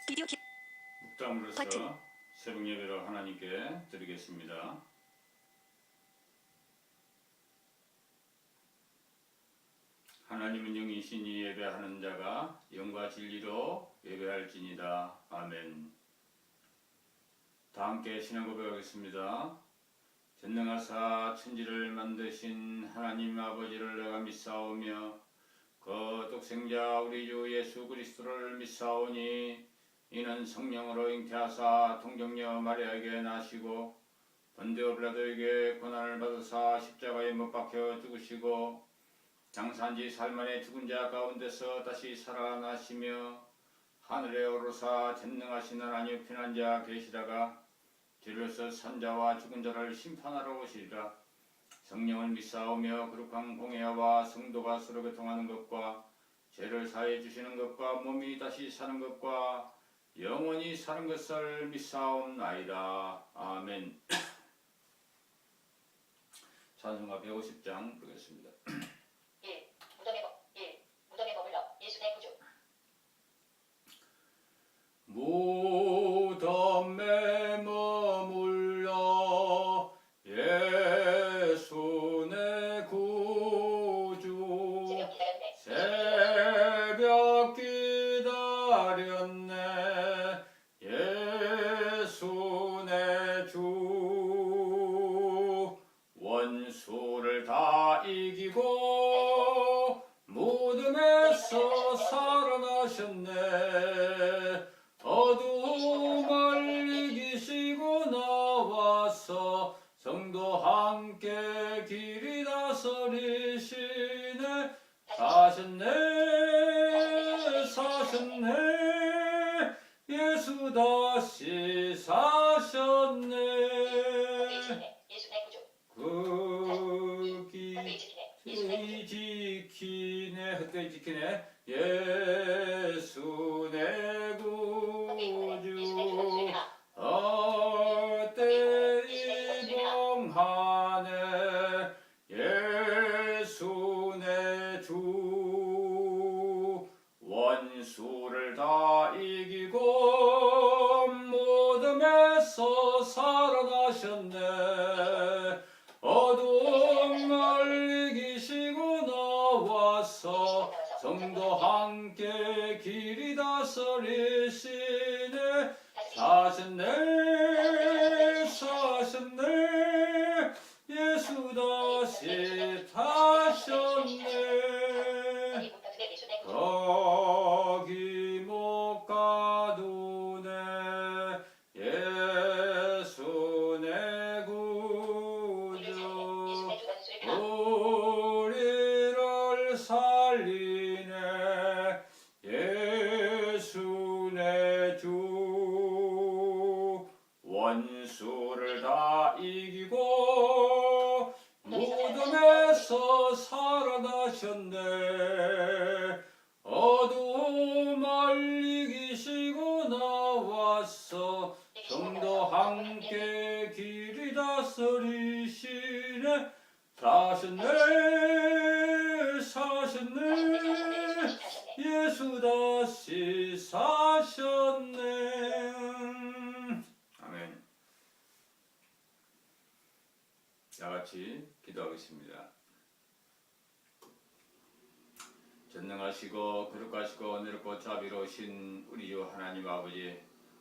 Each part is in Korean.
비디오 묵담으로서 버튼. 새벽 예배를 하나님께 드리겠습니다. 하나님은 영이시니 예배하는 자가 영과 진리로 예배할지니다. 아멘. 다 함께 신앙 고백하겠습니다. 전능하사 천지를 만드신 하나님 아버지를 내가 믿사오며 그 독생자 우리 주 예수 그리스도를 믿사오니 이는 성령으로 잉태하사 동정녀 마리아에게 나시고 본디오 빌라도에게 고난을 받으사 십자가에 못 박혀 죽으시고 장사한지 살만에 죽은 자 가운데서 다시 살아나시며 하늘에 오르사 전능하신 하나님 편한 자 계시다가 뒤로서 산자와 죽은 자를 심판하러 오시리라. 성령을 믿사오며 거룩한 공예와 성도가 서로 교통하는 것과 죄를 사해 주시는 것과 몸이 다시 사는 것과 영원히 사는 것을 믿사옵나이다. 아멘. 찬송가 150장 부르겠습니다. 1. 무덤에 머물러 예수 내 구주. 무덤에 머물러 예수 내 구주. 새벽 기다렸네 예수 내 주. 원수를 다 이기고 무덤에서 살아나셨네. 어둠을 이기시고 나와서 성도 함께 길이 다스리시네. 사셨네 예수 다시 사셨네. 헛되이 지키네 예수 내 구주. 헛되이 봉하네 예수 내 주. 원수를 다 이기고 무덤에서 살아나셨네. 어둠을 이기시고 나와서 성도 함께 길이 다스리시네. 사셨네 예수 다시 타셨네. 거기 못 가두네 예수 내 구주. 우리를 살리네 예수 내 주. 원수를 다 이기고 무덤에서 살아나셨네. 어둠을 이기시고 나와서 성도 함께 길이 다스리시네. 사셨네 예수 다시 사셨네. 아멘. 다같이 기도하겠습니다. 전능하시고 거룩하시고 은혜롭고 자비로우신 우리 주 하나님 아버지,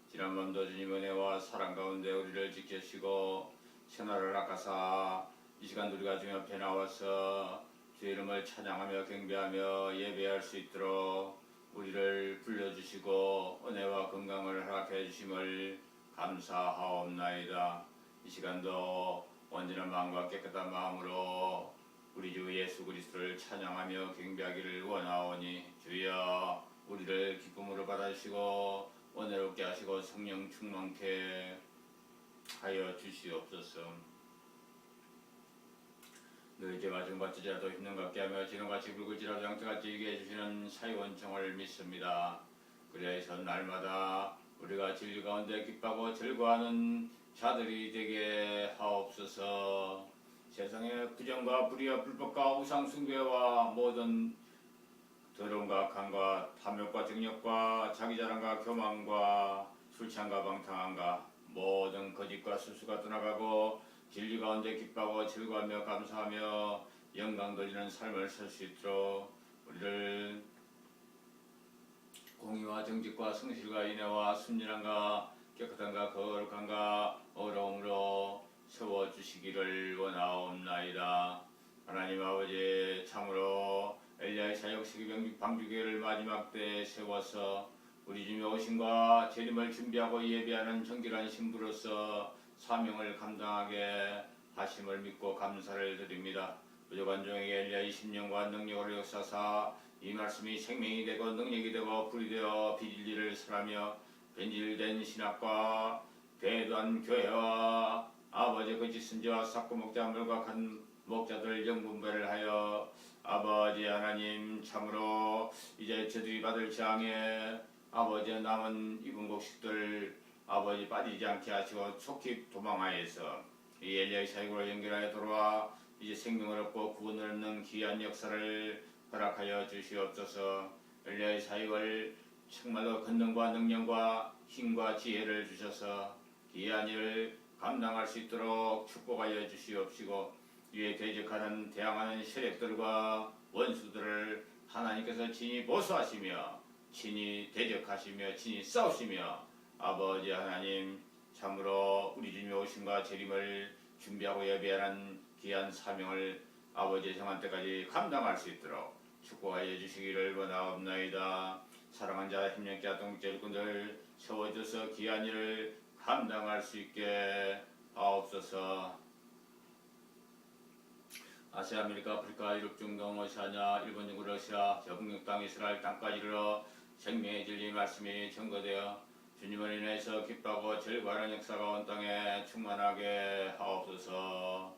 지난밤도 주님 은혜와 사랑 가운데 우리를 지켜주시고 생활을 아까사 이 시간 우리가 주님 앞에 나와서 주의 이름을 찬양하며 경배하며 예배할 수 있도록 우리를 불러주시고 은혜와 건강을 허락해 주심을 감사하옵나이다. 이 시간도 온전한 마음과 깨끗한 마음으로 우리 주 예수 그리스도를 찬양하며 경배하기를 원하오니 주여 우리를 기쁨으로 받아주시고 은혜롭게 하시고 성령 충만케 하여 주시옵소서. 너희 죄가 증받지라도 힘든 것 같게 하며 지름같이 붉을지라도 양떼같이 이게 해주시는 사유원청을 믿습니다. 그래서 날마다 우리가 진리 가운데 기뻐하고 즐거워하는 자들이 되게 하옵소서. 세상의 부정과 불의와 불법과 우상 숭배와 모든 더러움과 악함과 탐욕과 정욕과 자기자랑과 교만과 술취함과 방탕함과 모든 거짓과 수수가 떠나가고 진리 가운데 기뻐하고 즐거워하며 감사하며 영광 돌리는 삶을 살 수 있도록 우리를 공의와 정직과 성실과 인애와 순진함과 깨끗함과 거룩함과 어려움으로 세워주시기를 원하옵나이다. 하나님 아버지, 참으로 엘리야의 사역 시기 방주기를 마지막 때에 세워서 우리 주님의 오심과 재림을 준비하고 예비하는 정결한 신부로서 사명을 감당하게 하심을 믿고 감사를 드립니다. 부족한 종에게 엘리야 20년과 능력으로 역사사 이 말씀이 생명이 되고 능력이 되고 불이 되어 비진리를 설하며 변질된 신학과 배도한 교회와 아버지 거짓 선지와 사고 목자 물각한 목자들 영분별을 하여 아버지 하나님, 참으로 이제 저들이 받을 재앙에 아버지 남은 입은 곡식들 아버지 빠지지 않게 하시고 속히 도망하여서 이 엘리야의 사역으로 연결하여 돌아와 이제 생명을 얻고 구원을 얻는 귀한 역사를 허락하여 주시옵소서. 엘리야의 사역을 정말로 권능과 능력과 힘과 지혜를 주셔서 귀한 일을 감당할 수 있도록 축복하여 주시옵시고, 이에 대적하는 대항하는 세력들과 원수들을 하나님께서 친히 보수하시며 친히 대적하시며 친히 싸우시며 아버지 하나님, 참으로 우리 주님의 오심과 재림을 준비하고 예배하는 귀한 사명을 아버지의 정한 때까지 감당할 수 있도록 축복하여 주시기를 원하옵나이다. 사랑한 자, 힘력 자, 동자 일꾼들 세워줘서 귀한 일을 감당할 수 있게 하옵소서. 아시아, 아메리카, 아프리카, 유럽, 중동, 오시아냐, 일본, 중국, 러시아, 저북녘 땅, 이스라엘 땅까지 이르러 생명의 진리 말씀이 증거되어 주님을 인해서 기뻐하고 즐거워하는 역사가 온 땅에 충만하게 하옵소서.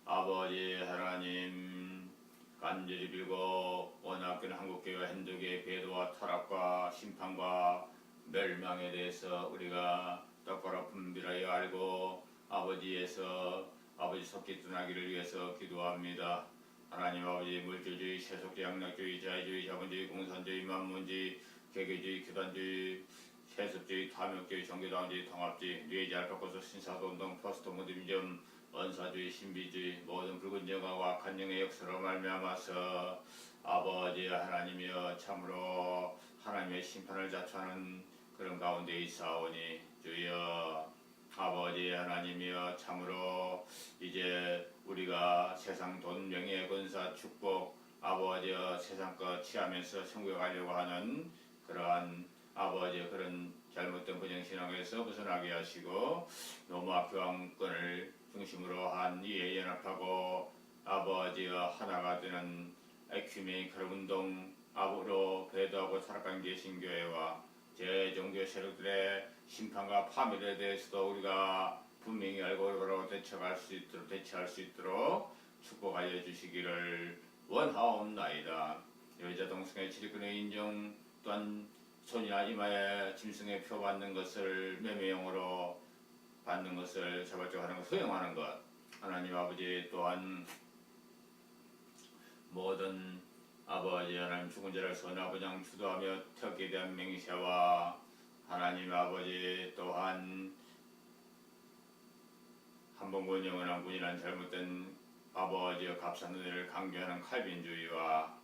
아버지 하나님, 간절히 빌고 원하기는 한국교회와 힌두교의 배도와 타락과 심판과 멸망에 대해서 우리가 똑바로 분별하여 알고 아버지에서 아버지 속히 떠나기를 위해서 기도합니다. 하나님 아버지, 물질주의, 세속주의, 양락주의, 자유주의, 자본주의, 공산주의, 만문주의, 개개주의, 교단주의, 세습주의, 탐욕주의, 종교당주의, 통합주의, 뇌지 알파고스, 신사동동, 포스트 모더니즘, 언사주의, 신비주의, 모든 붉은 영화와 악한 영의 역사로 말미암아서 아버지 하나님이여, 참으로 하나님의 심판을 자초하는 그런 가운데 있사오니 주여 아버지 하나님이여, 참으로 이제 우리가 세상 돈, 명예, 권사, 축복 아버지여 세상 것 취하면서 천국에 가려고 하는 그러한 아버지 그런 잘못된 부정신앙에서 벗어나게 하시고 노무와 교황권을 중심으로 한 이에 연합하고 아버지여 하나가 되는 에큐메니컬 운동 앞으로 배도하고 살아간 개신교회와 제종교 세력들의 심판과 파멸에 대해서도 우리가 분명히 알고 대처할 수 있도록 축복하여 주시기를 원하옵나이다. 여자 동성애 지리권의 인정 또한 손이나 이마에 짐승의 표 받는 것을 매매용으로 받는 것을 자발적으로 하는 것, 허용하는 것, 하나님 아버지 또한 모든 아버지 하나님 죽은 자를 선하부장 주도하며 태극에 대한 맹세와 하나님 아버지 또한 한번군 영원한 군이란 잘못된 아버지의 값싼 은혜를 강조하는 칼빈주의와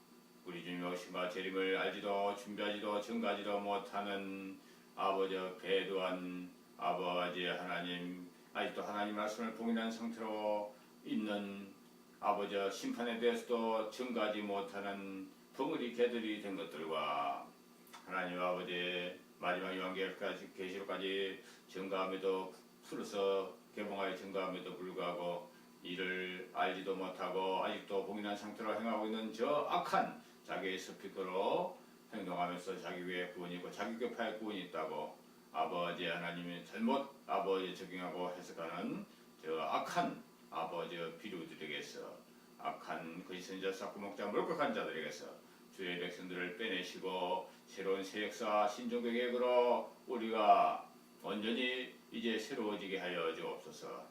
우리 주님의 오심과 재림을 알지도 준비하지도 증가하지도 못하는 아버지의 배도한 아버지 하나님, 아직도 하나님 말씀을 봉인한 상태로 있는 아버지의 심판에 대해서도 증가하지 못하는 벙어리 개들이 된 것들과 하나님 아버지 마지막 요한계시록까지 계시록까지 증가함에도 풀어서 개봉하여 증가함에도 불구하고 이를 알지도 못하고 아직도 봉인한 상태로 행하고 있는 저 악한 자기의 스피커로 행동하면서 자기 위에 구원이 있고 자기 격파에 구원이 있다고 아버지 하나님이 잘못 아버지 적용하고 해석하는 저 악한 아버지의 비류들에게서 악한 거짓선지자 사고목자 몰각한 자들에게서 주의 백성들을 빼내시고 새로운 새 역사 신종교 계획으로 우리가 온전히 이제 새로워지게 하여 주옵소서.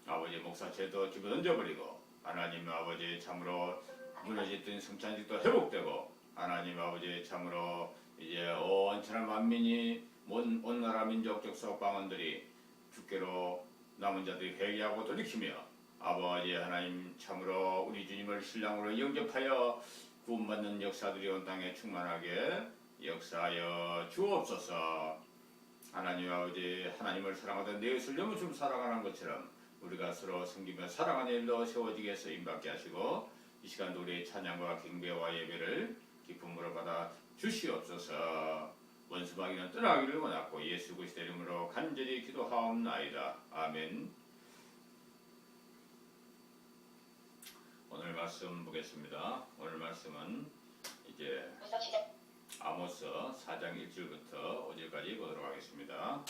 아버지 목사체도 집어던져버리고 하나님 아버지 참으로 무너졌던 성찬식도 회복되고 하나님 아버지 참으로 이제 온 천하 만민이 온 나라 민족 족속 방언들이 주께로 남은 자들이 회개하고 돌이키며 아버지 하나님 참으로 우리 주님을 신랑으로 영접하여 구원받는 역사들이 온 땅에 충만하게 역사하여 주옵소서. 하나님 아버지 하나님을 사랑하던 내 것을 너무좀 사랑하는 것처럼 우리가 서로 섬기며 사랑하는 일로 세워지게 해서 임받게 하시고 이 시간도 우리의 찬양과 경배와 예배를 기쁨으로 받아 주시옵소서. 원수마귀는 떠나기를 원하고 예수 그리스도의 이름으로 간절히 기도하옵나이다. 아멘. 오늘 말씀 보겠습니다. 오늘 말씀은 이제 분석 시작. 아모스 4장 1절부터 5절까지 보도록 하겠습니다.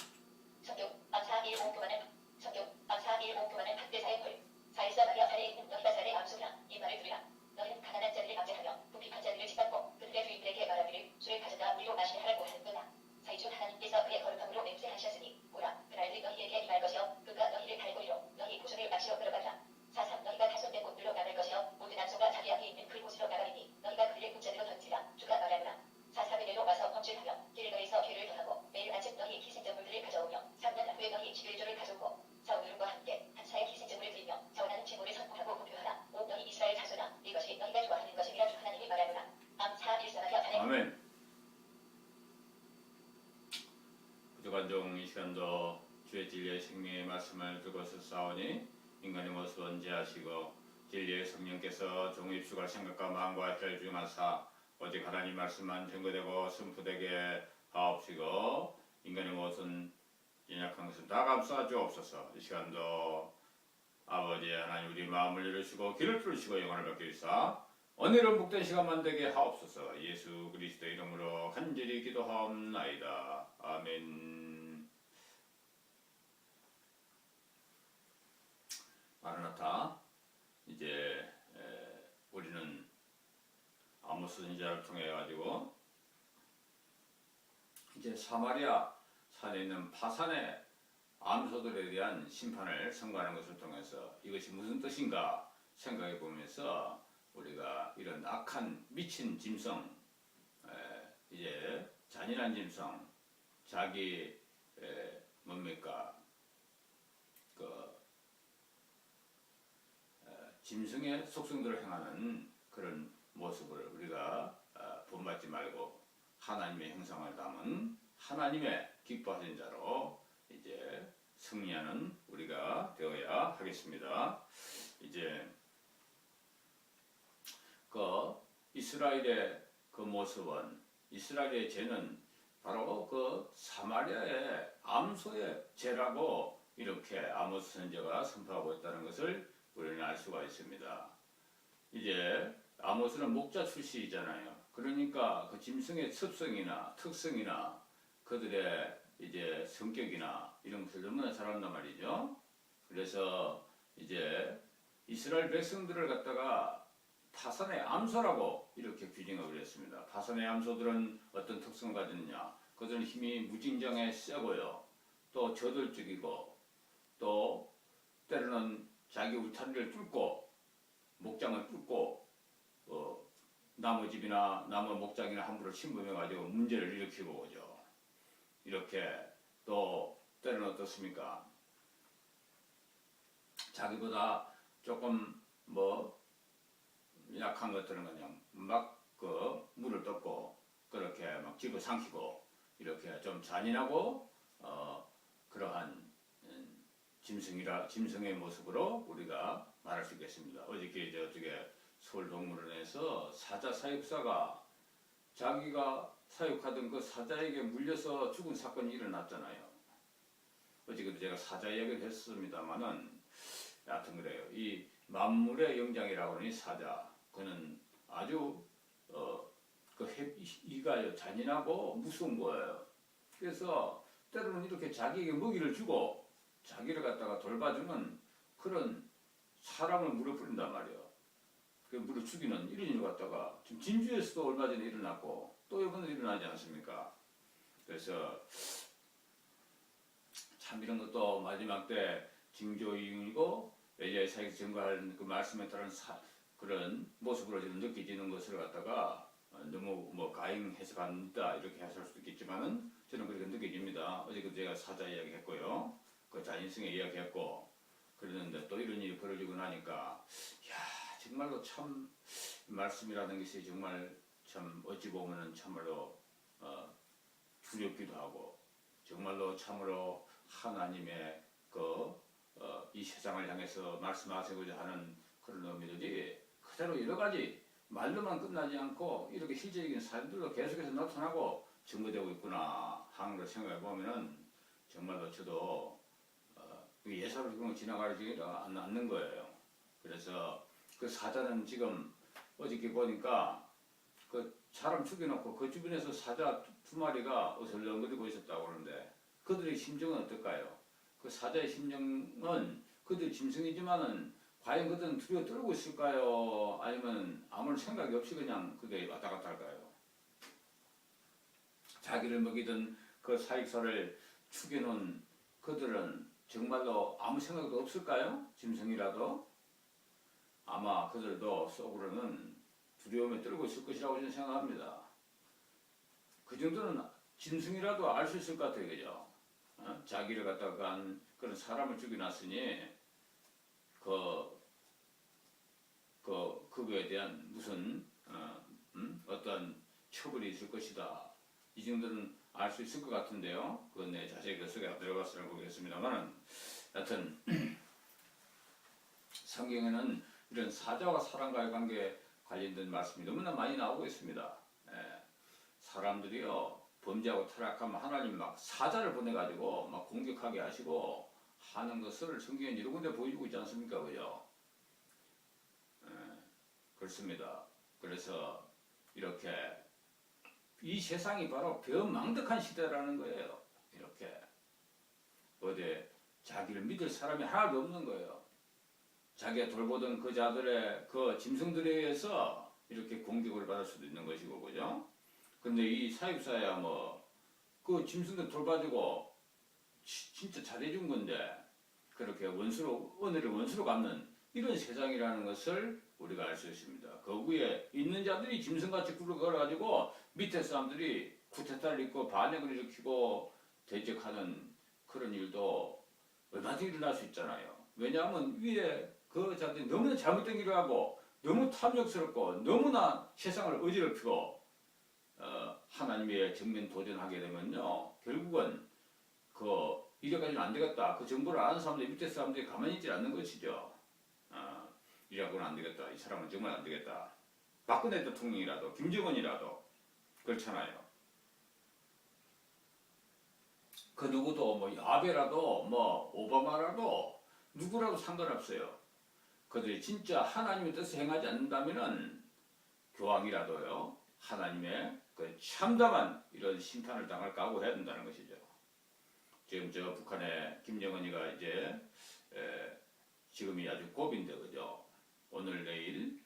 성경 암사 1호 교만을 성경 암사 1호 교만을 학대사의 벌 사일사 마리아 살에 있는 너희가 살의 암소나 이 말을 들으라. 너희는 가난한 자들을 압제하며 부핍한 자들을 짓밟고 그들의 주인들에게 말하기를 술을 가져다 우리로 마시게 하라고 하는구나. 사이중 하나님께서 그의 거룩함으로 맹세하셨으니 보라 그날들이 너희에게 임할 것이요 그가 너희를 갈고리로 너희 보존을 낚시러 끌어가리라. 사삼 너희가 다손된 곳들로 나갈 것이요 모든 암소가 자기 앞에 있는 그곳으로 나가리니 너희가 그를 문자대로 던지라. 주가 말하노라. 사사그대로 와서 범죄하며 길거리에서 죄를 더하고 매일 아침 너희 희생제물들을 가져오며 3년 후에 너희 11조를 가져오고 사울과 함께 한사의 희생제물을 드리며 자원하는 제물을 선포하고 공표하라. 오 너희 이스라엘 자손아 이것이 너희가 좋아하는 것임이라 주 하나님이 말하노라. 암사 일사마리아 단행 아멘. 부족한 종 이 시간도 주의 진리의 생명의 말씀을 들고서 싸우니 인간의 모습은 제하시고 진리의 성령께서 종의 입수할 생각과 마음과 혈을 주임하사 오직 하나님 말씀만 증거되고 선포되게 하옵시고 인간의 모습은 연약한 것은 다 감싸 주옵소서. 이 시간도 아버지 하나님 우리 마음을 열으시고 길을 뚫으시고 영광을 받게 주사 오늘은 복된 시간만 되게 하옵소서. 예수 그리스도 이름으로 간절히 기도하옵나이다. 아멘. 마라나타. 이제 우리는 아모스 선지자를 통해 가지고 이제 사마리아 산에 있는 파산의 암소들에 대한 심판을 선고하는 것을 통해서 이것이 무슨 뜻인가 생각해 보면서 우리가 이런 악한 미친 짐승, 이제 잔인한 짐승, 자기 뭡니까 그 짐승의 속성들을 행하는 그런 모습을 우리가 본받지 말고 하나님의 형상을 담은 하나님의 기뻐하신 자로 이제 승리하는 우리가 되어야 하겠습니다. 이제 그 이스라엘의 그 모습은 이스라엘의 죄는 바로 그 사마리아의 암소의 죄라고 이렇게 아모스 선지자가 선포하고 있다는 것을 우리는 알 수가 있습니다. 이제 아모스는 목자 출신이잖아요. 그러니까 그 짐승의 습성이나 특성이나 그들의 이제 성격이나 이런 것을 너무나 잘 안단 말이죠. 그래서 이제 이스라엘 백성들을 갖다가 파산의 암소라고 이렇게 규정하고 그랬습니다. 파산의 암소들은 어떤 특성을 가졌느냐? 그들은 힘이 무진장에 세고요. 또 저돌적이고 또 때로는 자기 울타리를 뚫고 목장을 뚫고 나무 집이나 나무 목장이나 함부로 침범해가지고 문제를 일으키고 오죠. 이렇게 또 때로는 어떻습니까? 자기보다 조금 약한 것들은 그냥 막 그 물을 뜯고 그렇게 막 집어삼키고 이렇게 좀 잔인하고 그러한 짐승의 모습으로 우리가 말할 수 있겠습니다. 어저께 이제 어떻게 서울동물원에서 사자 사육사가 자기가 사육하던 그 사자에게 물려서 죽은 사건이 일어났잖아요. 어저께도 제가 사자 이야기를 했습니다만은 여하튼 그래요. 이 만물의 영장이라고 하는 이 사자, 그는 아주 이가 잔인하고 무서운 거예요. 그래서 때로는 이렇게 자기에게 먹이를 주고 자기를 갖다가 돌봐주는 그런 사람을 물어 뿌린단 말이에요. 그 물어 죽이는 이런 일을 갖다가 지금 진주에서도 얼마 전에 일어났고 또 이번에 일어나지 않습니까? 그래서 참 이런 것도 마지막 때 징조이고 엘리야의 사역에서 증거하는 그 말씀에 따른 그런 모습으로 지금 느껴지는 것을 갖다가 너무 뭐 가행 해석한다 이렇게 해석할 수도 있겠지만은 저는 그렇게 느껴집니다. 어제 제가 사자 이야기했고요, 그 자인승의 이야기했고 그러는데 또 이런 일이 벌어지고 나니까 야 정말로 참 말씀이라는 것이 정말 참 어찌 보면은 참말로 두렵기도 하고 정말로 참으로 하나님의 이 세상을 향해서 말씀하시고자 하는 그런 의미들이 그대로 여러 가지 말로만 끝나지 않고 이렇게 실제적인 사례들도 계속해서 나타나고 증거되고 있구나 하는 걸 생각해 보면은 정말로 저도 예사로 그런 거 지나가지가 않는 거예요. 그래서 그 사자는 지금 어저께 보니까 그 사람 죽여놓고 그 주변에서 사자 두 마리가 어슬렁거리고 있었다고 그러는데 그들의 심정은 어떨까요? 그 사자의 심정은 그들 짐승이지만은 과연 그들은 두려워 떨고 있을까요? 아니면 아무런 생각이 없이 그냥 그게 왔다 갔다 할까요? 자기를 먹이던 그 사익사를 죽여놓은 그들은 정말로 아무 생각도 없을까요? 짐승이라도? 아마 그들도 속으로는 두려움에 떨고 있을 것이라고 저는 생각합니다. 그 정도는 짐승이라도 알 수 있을 것 같아요. 그죠? 자기를 갖다가 한 그런 사람을 죽여놨으니 그거에 대한 무슨 어떤 처벌이 있을 것이다. 이 정도는 알 수 있을 것 같은데요. 그건 내 자세히 그 속에 들어갔으면 모르겠습니다만 하여튼 성경에는 이런 사자와 사람과의 관계에 관련된 말씀이 너무나 많이 나오고 있습니다. 사람들이요 범죄하고 타락하면 하나님 막 사자를 보내가지고 막 공격하게 하시고 하는 것을 성경에 여러 군데 보여주고 있지 않습니까? 그죠? 그렇습니다. 그래서 이렇게 이 세상이 바로 배은망덕한 시대라는 거예요. 이렇게 어디 자기를 믿을 사람이 하나도 없는 거예요. 자기가 돌보던 그 자들의 그 짐승들에 의해서 이렇게 공격을 받을 수도 있는 것이고, 그죠? 근데 이 사육사야 그 짐승들 돌봐주고 진짜 잘해준 건데 그렇게 오늘의 원수로 갚는 이런 세상이라는 것을 우리가 알 수 있습니다. 그 위에 있는 자들이 짐승같이 굴러가가지고 밑에 사람들이 쿠데타를 일으키고 반역을 일으키고 대적하는 그런 일도 얼마든지 일어날 수 있잖아요. 왜냐하면 위에 그 자들이 너무나 잘못된 일을 하고 너무 탐욕스럽고 너무나 세상을 어지럽히고 하나님의 정면 도전하게 되면요 결국은 이래가지고는 안 되겠다. 그 정보를 아는 사람들 밑에 사람들이 가만히 있지 않는 것이죠. 이래가고는 안 되겠다. 이 사람은 정말 안 되겠다. 박근혜 대통령이라도 김정은이라도 그렇잖아요. 그 누구도 아베라도 오바마라도 누구라도 상관없어요. 그들이 진짜 하나님의 뜻을 행하지 않는다면은 교황이라도요 하나님의 그 참담한 이런 심판을 당할 각오해야 된다는 것이죠. 지금 저 북한의 김정은이가 이제 지금이 아주 고비인데 그죠? 오늘 내일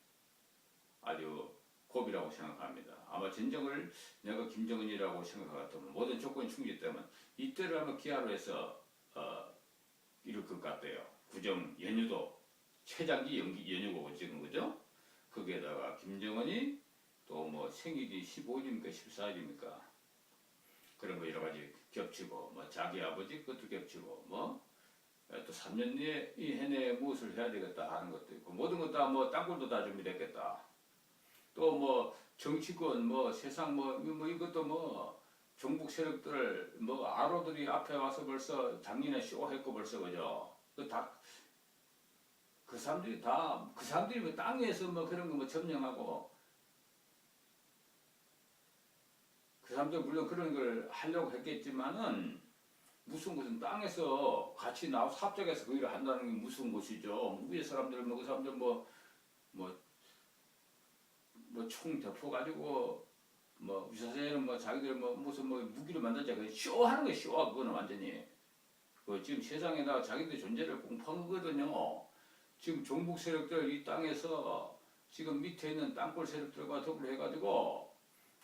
아주 고비라고 생각합니다. 아마 전쟁을 내가 김정은이라고 생각하면 모든 조건이 충족되면 이때를 아마 기하로 해서 이룰 것 같아요. 구정 연휴도 최장기 연휴고 지금 그죠? 거기에다가 김정은이 또 생일이 15일입니까 14일입니까? 그런 거 여러 가지 겹치고 자기 아버지 그것도 겹치고 또 3년 뒤에 이 해내에 무엇을 해야 되겠다 하는 것도 있고 모든 것 다 땅굴도 다 준비됐겠다. 또 정치권 세상 이것도 종북 세력들 아로들이 앞에 와서 벌써 작년에 쇼했고 벌써 그죠? 그 사람들이 땅 위에서 그런 거 점령하고 그 사람들 물론 그런 걸 하려고 했겠지만은 무슨 땅에서 같이 나와서 합작해서 그 일을 한다는 게 무슨 것이죠. 위에 사람들 그 사람들 총 대포 가지고 유사세는 자기들 무슨 무기를 만들자 그 쇼하는 거 쇼야 그거는 완전히 지금 세상에다가 자기들 존재를 공포한 거거든요. 지금 종북 세력들 이 땅에서 지금 밑에 있는 땅굴 세력들과 더불어 해가지고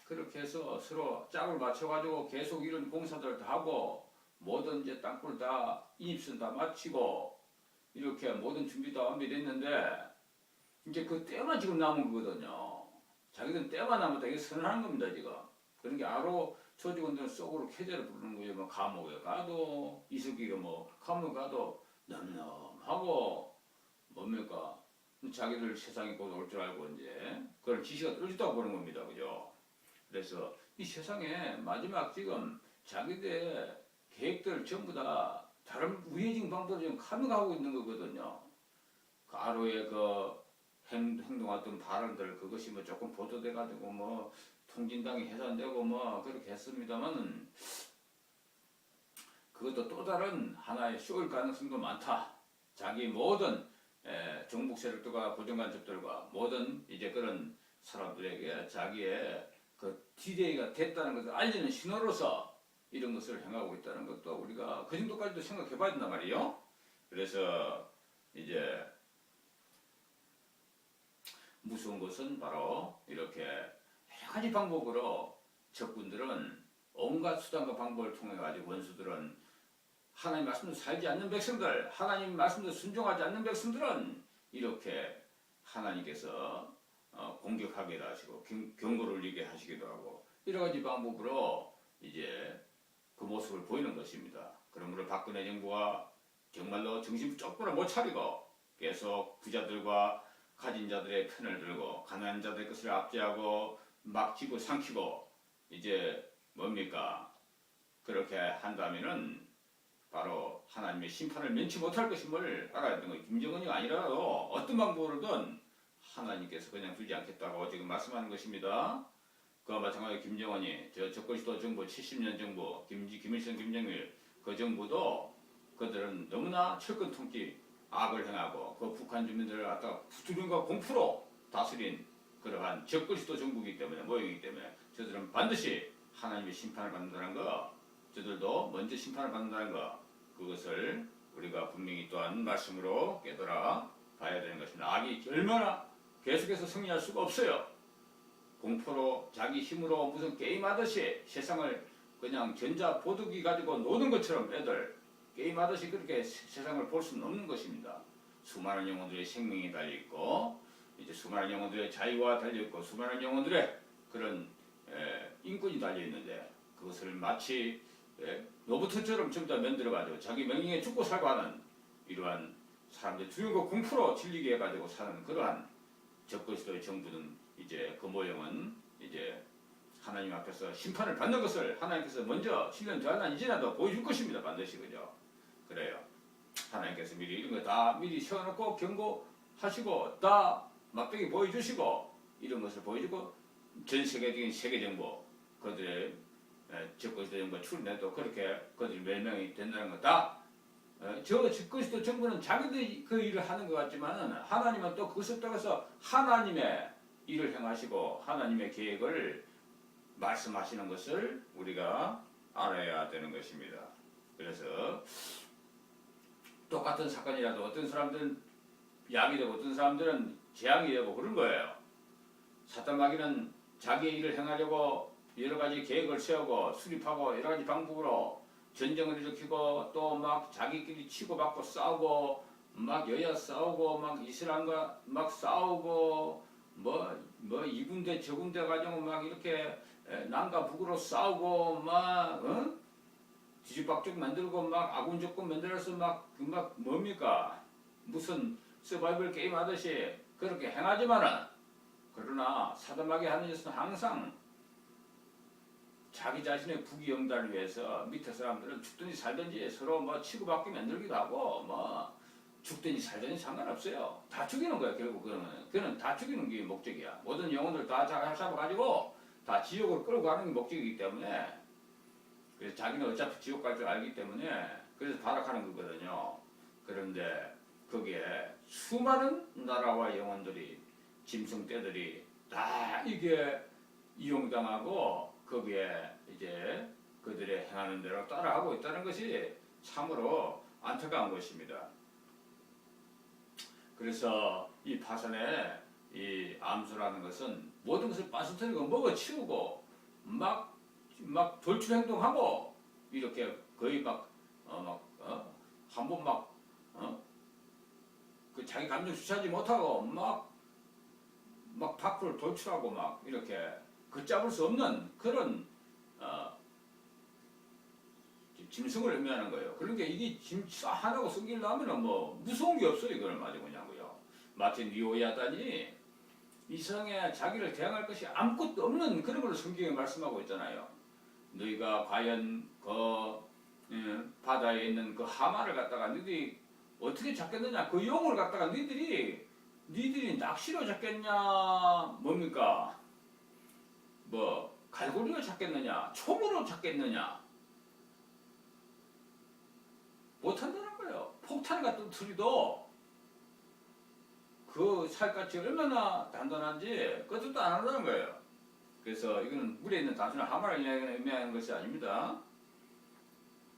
그렇게 해서 서로 짝을 맞춰가지고 계속 이런 공사들을 다 하고 모든 이제 땅굴 다 인입선 다 마치고 이렇게 모든 준비 다 완비됐는데 이제 그 때만 지금 남은 거거든요. 자기들은 때만 하면 되게 선언하는 겁니다, 지금. 그런 게 아로 조직원들은 속으로 쾌재를 부르는 거예요. 뭐 감옥에 가도 이석기가 뭐 감옥에 가도 넘넘하고 뭡니까? 자기들 세상이 곧 올 줄 알고 이제 그런 지시가 떨어졌다고 보는 겁니다, 그죠? 그래서 이 세상에 마지막 지금 자기들의 계획들 전부 다 다른 우회진 방법으로 지금 카밍하고 있는 거거든요. 그 아로의 그 행동했던 발언들 그것이 뭐 조금 보도돼가지고 뭐 통진당이 해산되고 뭐 그렇게 했습니다만은 그것도 또 다른 하나의 쇼일 가능성도 많다. 자기 모든 정복 세력들과 고정간첩들과 모든 이제 그런 사람들에게 자기의 그 D-Day가 됐다는 것을 알리는 신호로서 이런 것을 행하고 있다는 것도 우리가 그 정도까지도 생각해 봐야 된단 말이에요. 그래서 이제 무서운 것은 바로 이렇게 여러 가지 방법으로 적군들은 온갖 수단과 방법을 통해 가지고 원수들은 하나님 말씀도 살지 않는 백성들, 하나님 말씀도 순종하지 않는 백성들은 이렇게 하나님께서 공격하기도 하시고 경고를 울리게 하시기도 하고 여러 가지 방법으로 이제 그 모습을 보이는 것입니다. 그러므로 박근혜 정부가 정말로 정신 똑바로 못 차리고 계속 부자들과 가진 자들의 편을 들고 가난한 자들의 것을 압제하고 막 쥐고 삼키고 이제 뭡니까? 그렇게 한다면은 바로 하나님의 심판을 면치 못할 것임을 알아야 되는 거예요. 김정은이 아니라도 어떤 방법으로든 하나님께서 그냥 두지 않겠다고 지금 말씀하는 것입니다. 그와 마찬가지로 김정은이 저 적골시도 정부 70년 정부 김일성 김정일 그 정부도 그들은 너무나 철권 통치 악을 행하고 그 북한 주민들을 갖다가 부두림과 공포로 다스린 그러한 적골시도 정부이기 때문에 모이기 때문에 저들은 반드시 하나님의 심판을 받는다는 거 저들도 먼저 심판을 받는다는 거 그것을 우리가 분명히 또한 말씀으로 깨달아 봐야 되는 것입니다. 악이 얼마나 계속해서 승리할 수가 없어요. 공포로 자기 힘으로 무슨 게임하듯이 세상을 그냥 전자보드기 가지고 노는 것처럼 애들 게임하듯이 그렇게 세상을 볼 수는 없는 것입니다. 수많은 영혼들의 생명이 달려있고 이제 수많은 영혼들의 자유가 달려있고 수많은 영혼들의 그런 인권이 달려있는데 그것을 마치 로봇처럼 전부 다 만들어가지고 자기 명령에 죽고 살고 하는 이러한 사람들 두려움과 공포로 질리게 해가지고 사는 그러한 적그리스도의 정부는 이제 그 모형은 이제 하나님 앞에서 심판을 받는 것을 하나님께서 먼저 7년 뒤나 이제라도 보여줄 것입니다. 반드시 그죠? 그래요. 하나님께서 미리 이런 거 다 미리 세워놓고 경고하시고 다 막대기 보여주시고 이런 것을 보여주고 전 세계적인 세계 정부 그들의 적그리스도 정부가 출내도 그렇게 그들이 멸망이 된다는 거다. 저 적그리스도 정부는 자기들이 그 일을 하는 것 같지만 하나님은 또 그것을 따라서 하나님의 일을 행하시고 하나님의 계획을 말씀하시는 것을 우리가 알아야 되는 것입니다. 그래서 똑같은 사건이라도 어떤 사람들은 약이 되고 어떤 사람들은 재앙이 되고 그런 거예요. 사탄 마귀는 자기의 일을 행하려고 여러 가지 계획을 세우고 수립하고 여러 가지 방법으로 전쟁을 일으키고 또 막 자기끼리 치고받고 싸우고 막 여야 싸우고 막 이슬람과 막 싸우고 뭐 이 군데 저 군데 가지고 막 이렇게 남과 북으로 싸우고 막 뒤집박죽 만들고 막 아군 조건 만들어서 막 뭡니까 무슨 서바이벌 게임 하듯이 그렇게 행하지만은 그러나 사단마귀 하는 짓은 항상 자기 자신의 부귀영달을 위해서 밑에 사람들은 죽든지 살든지 서로 뭐 치고받게 만들기도 하고 뭐 죽든지 살든지 상관없어요. 다 죽이는 거야 결국 그는 다 죽이는 게 목적이야. 모든 영혼들 다 잡아가지고 다 지옥으로 끌고 가는 게 목적이기 때문에 그래서 자기는 어차피 지옥 갈 줄 알기 때문에 그래서 발악하는 거거든요. 그런데 거기에 수많은 나라와 영혼들이 짐승떼들이 다 이게 이용당하고 거기에 이제 그들의 행하는 대로 따라하고 있다는 것이 참으로 안타까운 것입니다. 그래서 이 파산의 이 암수라는 것은 모든 것을 빠스터리고 먹어치우고 막 돌출 행동하고 이렇게 거의 한 번 그 자기 감정 주체하지 못하고 막 막 밖으로 돌출하고 막 이렇게 걷잡을 수 없는 그런 짐승을 의미하는 거예요. 그러니까 이게 짐 하나고 성기려면은 뭐 무서운 게 없어요. 이걸 말이 뭐냐고요. 마치 니오야단이 이성에 자기를 대항할 것이 아무것도 없는 그런 걸 성경에 말씀하고 있잖아요. 너희가 과연 바다에 있는 그 하마를 갖다가 너희들이 어떻게 잡겠느냐? 그 용을 갖다가 너희들이 낚시로 잡겠냐? 뭡니까? 뭐 갈고리로 잡겠느냐? 총으로 잡겠느냐? 못한다는 거예요. 폭탄 같은 투리도 그 살갗이 얼마나 단단한지 그것도 안 한다는 거예요. 그래서 이거는 물에 있는 단순한 하마를 의미하는 것이 아닙니다.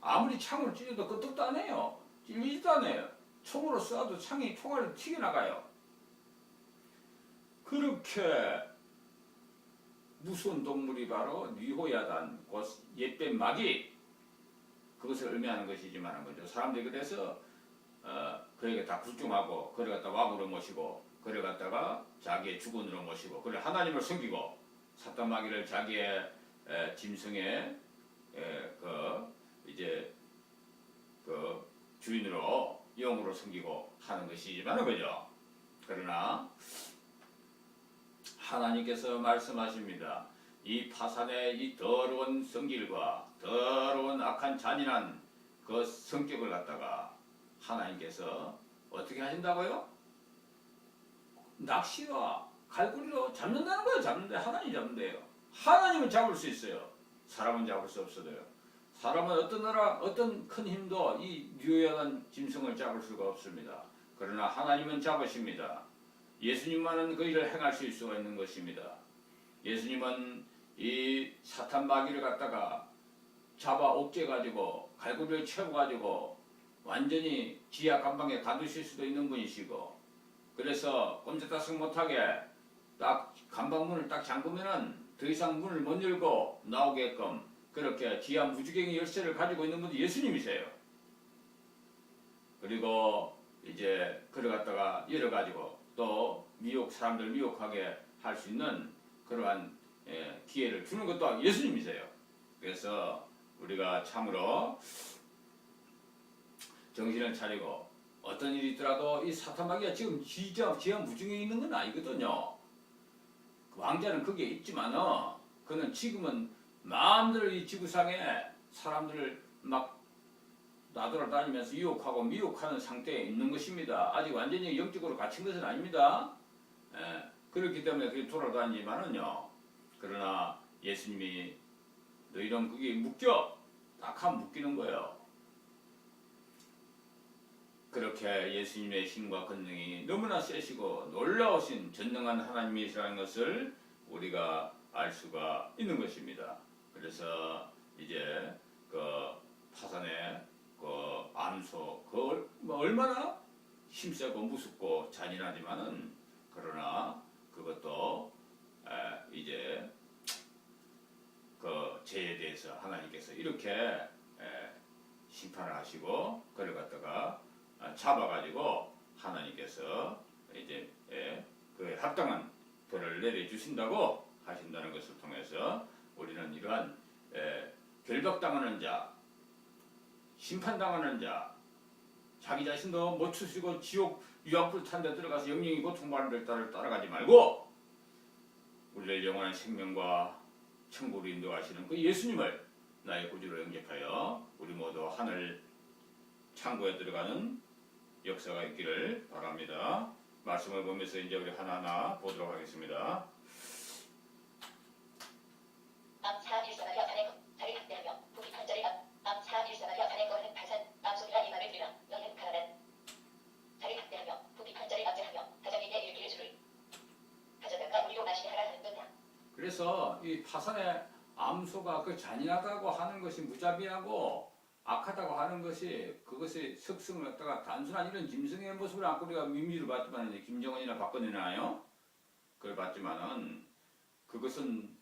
아무리 창으로 찔려도 끄떡도 안 해요. 찔리지도 않아요. 총으로 쏴도 총알이 튀겨나가요. 그렇게 무서운 동물이 바로 니호야단, 곧 옛뱀 마귀, 그것을 의미하는 것이지만 거죠. 사람들이 그래서 그에게 다 굴종하고 그를 갖다 왕으로 모시고 그를 갖다가 자기의 주군으로 모시고 그를 하나님을 섬기고 사탄 마귀를 자기의 짐승의 그 주인으로 영으로 섬기고 하는 것이지만 거죠. 그러나 하나님께서 말씀하십니다. 이 파산의 이 더러운 성질과 더러운 악한 잔인한 그 성격을 갖다가 하나님께서 어떻게 하신다고요? 낚시와 갈고리로 잡는다는 거예요. 잡는데 하나님이 잡는데요. 하나님은 잡을 수 있어요. 사람은 잡을 수 없어도요. 사람은 어떤 큰 힘도 이 유효한 짐승을 잡을 수가 없습니다. 그러나 하나님은 잡으십니다. 예수님만은 그 일을 행할 수 있을 수가 있는 것입니다. 예수님은 이 사탄 마귀를 갖다가 잡아 옥죄가지고 갈고리를 채워가지고 완전히 지하 감방에 가두실 수도 있는 분이시고, 그래서 꼼짝달싹 못하게 딱 감방문을 딱 잠그면은 더 이상 문을 못 열고 나오게끔 그렇게 지하 무지개의 열쇠를 가지고 있는 분이 예수님이세요. 그리고 이제 그를 갖다가 열어가지고 또 사람들 미혹하게 할 수 있는 그러한 기회를 주는 것도 예수님이세요. 그래서 우리가 참으로 정신을 차리고 어떤 일이 있더라도 이 사탄 마귀가 지금 지하 무중에 있는 건 아니거든요. 왕자는 거기에 있지만은 그는 지금은 마음대로 이 지구상에 사람들을 막 나돌아다니면서 유혹하고 미혹하는 상태에 있는 것입니다. 아직 완전히 영적으로 갇힌 것은 아닙니다. 그렇기 때문에 그게 돌아다니지만은요. 그러나 예수님이 너희는 그게 묶여 딱 하면 묶이는 거예요. 그렇게 예수님의 힘과 권능이 너무나 세시고 놀라우신 전능한 하나님이시라는 것을 우리가 알 수가 있는 것입니다. 그래서 이제 그 파산의 그 암소 그 얼마나 힘세고 무섭고 잔인하지만은 그러나 그것도 이제 그 죄에 대해서 하나님께서 이렇게 심판을 하시고 그를 갖다가 잡아가지고 하나님께서 이제 그 합당한 벌을 내려주신다고 하신다는 것을 통해서 우리는 이러한 결박당하는 자, 심판당하는 자, 자기 자신도 못 추스고 지옥 유황불 탄 데 들어가서 영영이 고통받는 데를 따라가지 말고 우리를 영원한 생명과 천국으로 인도하시는 그 예수님을 나의 구주로 영접하여 우리 모두 하늘 창고에 들어가는 역사가 있기를 바랍니다. 말씀을 보면서 이제 우리 하나하나 보도록 하겠습니다. 암사 일사마리아 자네 자리 확대하며 부귀한 자리 암사 일사마리아 자네 거하는 파산 암소리라 이 말을 들으라. 너희는 가난한 자리 확대하며 부귀한 자리 압제하며 가정에게 일기를 주를 가져다가 우리로 마시게 하라 하는 거냐. 그래서 이 파산의 암소가 그 잔인하다고 하는 것이 무자비하고 악하다고 하는 것이 그것의 특성을 갖다가 단순한 이런 짐승의 모습을 안고 우리가 민미를 봤지만 김정은이나 박근혜나요 그걸 봤지만은 그것은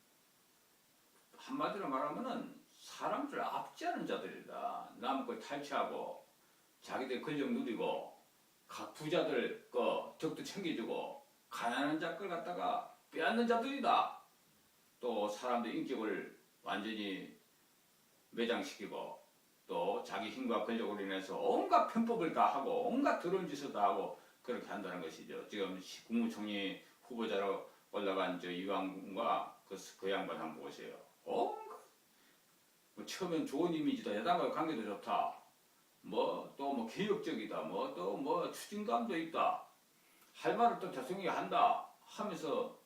한마디로 말하면은 사람들을 압제하는 자들이다. 남의 걸 탈취하고 자기들 권력 누리고 각 부자들 거 덕도 챙겨주고 가난한 자들 갖다가 빼앗는 자들이다. 또 사람들의 인격을 완전히 매장시키고 또 자기 힘과 권력으로 인해서 온갖 편법을 다 하고 온갖 더러운 짓을 다 하고 그렇게 한다는 것이죠. 지금 국무총리 후보자로 올라간 저 이완구가 그 양반 한번 보세요. 온갖 뭐 처음엔 좋은 이미지다. 여당과 관계도 좋다. 뭐 또 뭐 개혁적이다. 뭐 또 뭐 추진감도 있다. 할 말을 또 대통령이 한다 하면서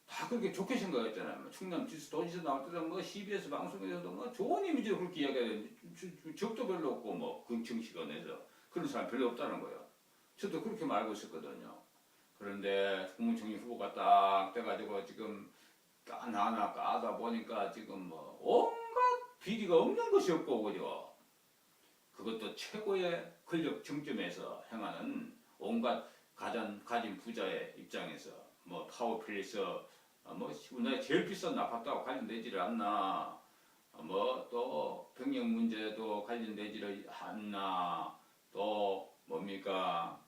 다 그렇게 좋게 생각했잖아요. 뭐 충남 도지사 나올 때도 뭐 CBS 방송에서도 뭐 좋은 이미지로 그렇게 이야기하는데 적도 별로 없고 뭐 정치권에서 그런 사람 별로 없다는 거예요. 저도 그렇게 말고 있었거든요. 그런데 국무총리 후보가 딱 돼가지고 지금 하나하나 까다 보니까 지금 뭐 온갖 비리가 없는 것이 없고 그죠. 그것도 최고의 권력 정점에서 행하는 온갖 가진 부자의 입장에서 뭐 파워필리스 뭐 우리나라에 제일 비싼 아파트하고 관련되지를 않나 뭐 또 병역 문제도 관련되지를 않나 또 뭡니까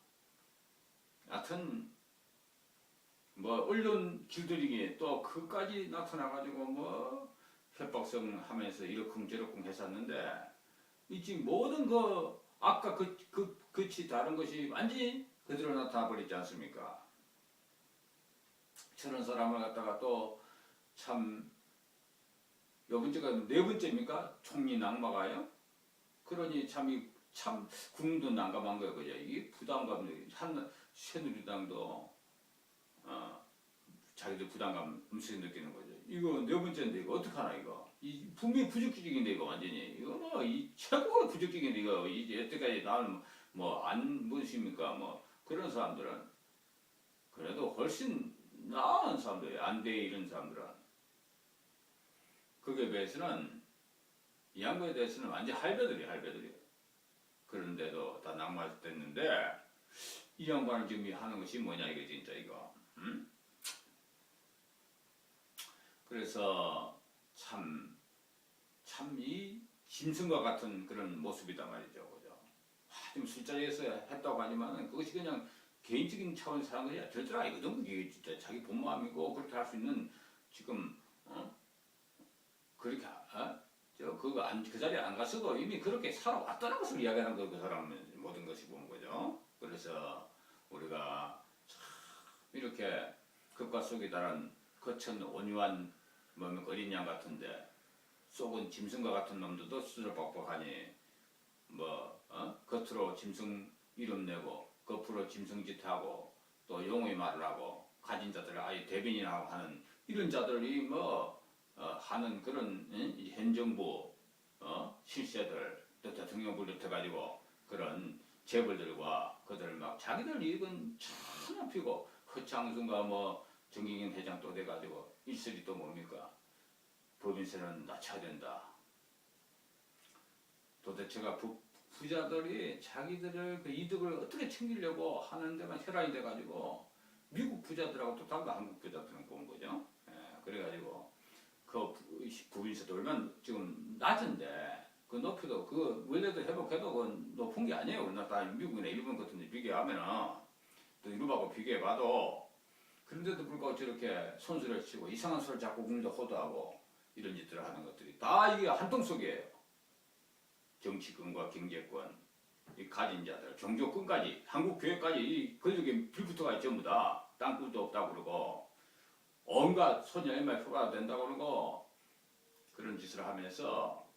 하여튼 뭐 언론 길들이기 또 그까지 나타나가지고 뭐 협박성 하면서 이러쿵저러쿵 했었는데 이 지금 모든 그 아까 그치 다른 것이 완전히 그대로 나타나 버리지 않습니까? 저런 사람을 갖다가 또 참 요번째가 네 번째입니까? 총리 낙마가요? 그러니 참 국민도 난감한 거예요, 그죠? 이게 부담감, 새누리당도 자기들 부담감 음식 느끼는 거죠. 이거 네 번째인데 이거 어떡하나 이거? 이 분명히 부적격인데 이거 완전히 이거 뭐 이 최고의 부적격인데 이거 이제 여태까지 나는 뭐 안 보십니까? 뭐 그런 사람들은 그래도 훨씬 나은 사람들, 안돼 이런 사람들은 그게 비해서는 이 양반에 대해서는 완전 할배들이에요. 그런데도 다 낙마됐는데 이 양반은 지금 하는 것이 뭐냐 이게 진짜 이거. 그래서 참 이 짐승과 같은 그런 모습이다 말이죠, 그죠? 지금 술자리에서 했다고 하지만은 그것이 그냥 개인적인 차원에서 하는 것이 절대로 아니거든. 그게 진짜 자기 본 마음이고 그렇게 할 수 있는 지금 그렇게 그 자리에 안 갔어도 이미 그렇게 살아왔다는 것을 이야기하는 거 그 사람은 모든 것이 보는 거죠. 그래서 우리가 참 이렇게 극과 속이 다른 거친 온유한 어린 양 같은데 속은 짐승과 같은 놈들도 수저박박하니 겉으로 짐승 이름 내고 겉으로 짐승짓 하고 또 용의 말을 하고 가진 자들을 아예 대변인하고 하는 이런 자들이 하는 그런 현 정부 실세들 또 대통령 불러가지고 그런 재벌들과 그들 막 자기들 이익은 참 높이고 허창순과 정기경 회장 또 돼가지고 일설이 또 뭡니까? 법인세는 낮춰야 된다. 도대체가 부자들이 자기들의 그 이득을 어떻게 챙기려고 하는 데만 혈안이 돼가지고 미국 부자들하고 또 다르다 한국 부자들은 본 거죠. 예, 그래가지고 그 법인세도 얼마나 지금 낮은데 그 높이도 그 원래도 회복해도 그 높은 게 아니에요. 우리나라 미국이나 일본 같은 데 비교하면은 또 유럽하고 비교해봐도 그런데도 불구하고 저렇게 손수를 치고 이상한 소리를 자꾸 국민들 호도하고 이런 짓들을 하는 것들이 다 이게 한통 속이에요. 정치권과 경제권, 이 가진 자들, 종교권까지, 한국 교회까지 이 권력에 빌붙어가 전부 다 땅굴도 없다고 그러고 온갖 소녀일만 표가 된다고 그러고 그런 짓을 하면서